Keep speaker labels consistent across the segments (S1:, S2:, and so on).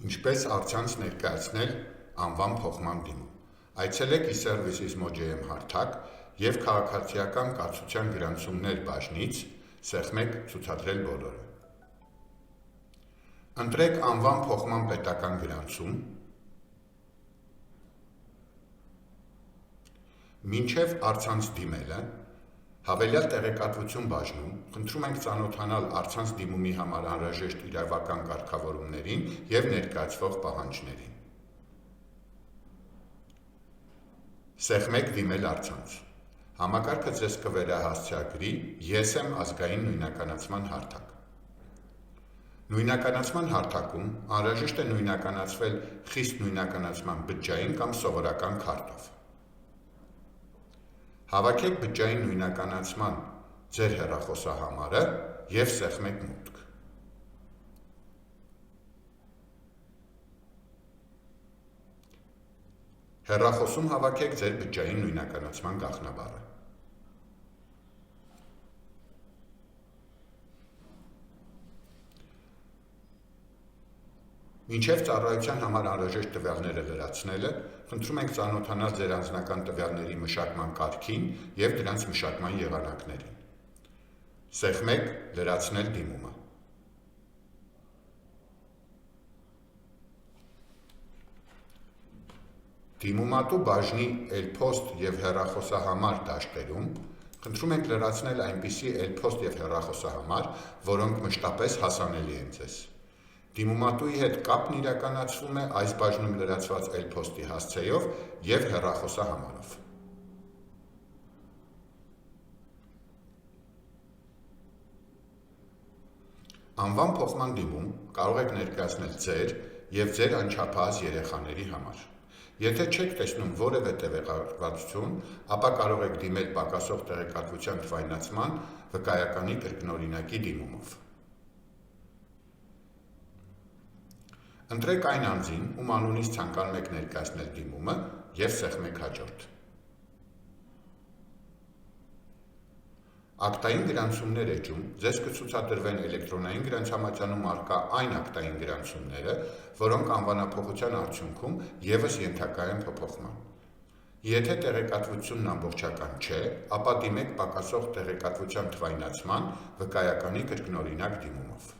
S1: Ինչպես առցանց ներկայացնել անվան փոխման դիմում։ Այցելեք eServices.jm հարթակ և քաղաքացիական կացության գրանցումներ բաժնից սեղմեք ցուցադրել բոլորը։ Ընտրեք անվան փոխման պետական գրանցում։ Մինչև առցանց դիմելը հավելյալ տեղեկատվություն բաժնում խնդրում ենք ծանոթանալ առցանց դիմումի համար անհրաժեշտ իրավական կարգավորումներին և ներկայացվող պահանջներին։ Սեղմեք դիմել առցանց։ Համակարգը ձեզ կվերահասցեագրի «Ես եմ» ազգային նույնականացման հարթակ։ Նույնականացման հարթակում անհրաժեշտ է նույնականացվել խիստ նույնականացման բջջային կամ սովորական քարտով։ Հավաքեք բջջային նույնականացման ձեր հեռախոսահամարը և սեղմեք մուտք։ Հեռախոսում հավաքեք ձեր բջջային նույնականացման գաղտնաբառը։ Մինչև ծառայության համար անհրաժեշտ տվյալները լրացնելը, խնդրում ենք ծանոթանալ ձեր անձնական տվյալների մշակման կարգին և դրանց մշակման եղանակներին։ Սեղմեք լրացնել դիմումը։ Դիմումատու բաժնի էլ-փոստ և հեռախոսահամար դաշտերում խնդրում ենք լրացնել այնպիսի էլ-փոստ և հեռախոսահամար, որոնք մշտապես հասանելի են ձեզ։ Դիմումատուի հետ կապն իրականացվում է այս բաժնում լրացված էլ-փոստի հասցեով և հեռախոսահամարով։ Անվան փոխման դիմում կարող եք ներկայացնել ձեր և ձեր անչափահաս երեխաների համար։ Եթե չեք տեսնում որևէ տեղեկատվություն, ապա կարող եք դիմել պակասող տեղեկատվության թվայնացման վկայականի կրկնօրինակի դիմումով։ Ընտրեք այն անձին, ում անունից ցանկանում եք ներկայացնել դիմումը և սեղմեք հաջորդ։ Ակտային գրանցումներ էջում ձեզ կցուցադրվեն էլեկտրոնային գրանցամատյանում առկա այն ակտային գրանցումները, որոնք անվանափոխության արդյունքում ևս ենթակա են փոփոխման։ Եթե տեղեկատվությունն ամբողջական չէ, ապա դիմեք պակասող տեղեկատվության թվայնացման վկայականի կրկնօրինակ դիմումով։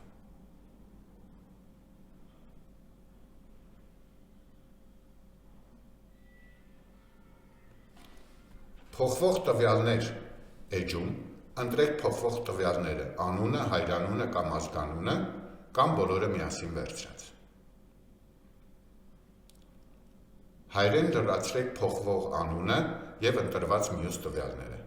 S1: Փոխվող տվյալներ էջում ընտրեք փոխվող տվյալները՝ անունը, հայրանունը կամ ազգանունը, կամ բոլորը միասին վերցրած։ Հայերեն լրացրեք փոխվող անունը և ընտրված մյուս տվյալները։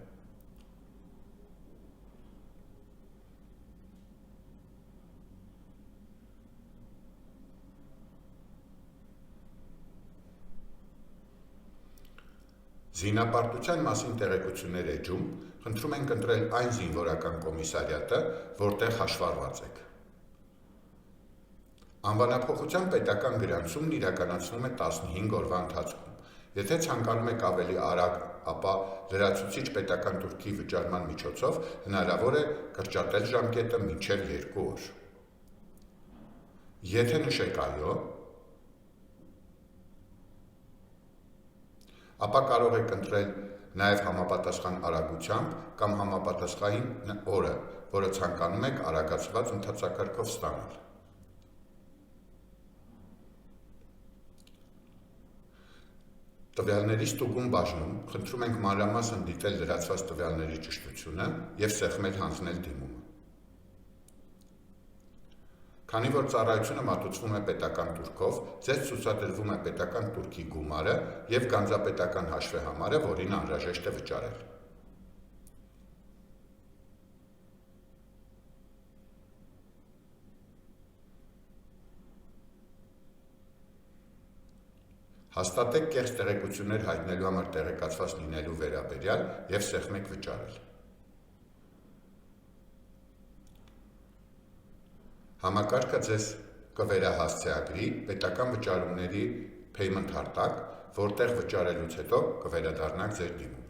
S1: Զինապարտության մասին տեղեկություններ էջում խնդրում ենք ընտրել այն զինվորական կոմիսարիատը, որտեղ հաշվառված եք։ Անվանափոխության պետական գրանցումն իրականացվում է 15 օրվա ընթացքում։ Եթե ցանկանում եք ավելի արագ, ապա լրացուցիչ պետական տուրքի վճարման միջոցով հնարավոր է կրճատել ժամկետը մինչև 2 օր։ Եթե նշեք այո, ապա կարող եք ընտրել նաև համապատասխան արագությամբ կամ համապատասխան օրը, որը ցանկանում եք արագացված ընթացակարգով ստանալ։ Տվյալների ստուգում բաժնում խնդրում ենք մանրամասն դիտել լրացված տվյալների ճշտությունը և սեղմել հանձնել դիմումը։ Քանի որ ծառայությունը մատուցվում է պետական տուրքով, ձեզ ցուցադրվում է պետական տուրքի գումարը և գանձապետական հաշվեհամարը, որին անհրաժեշտ է վճարել։ Հաստատեք կեղծ տեղեկություններ հայտնելու համար տեղեկացված լինելու վերաբերյալ և սեղմեք վճարել։ Համակարգը ձեզ կվերահասցեագրի պետական վճարումների payment հարթակ, որտեղ վճարելուց հետո կվերադառնաք ձեր դիմում։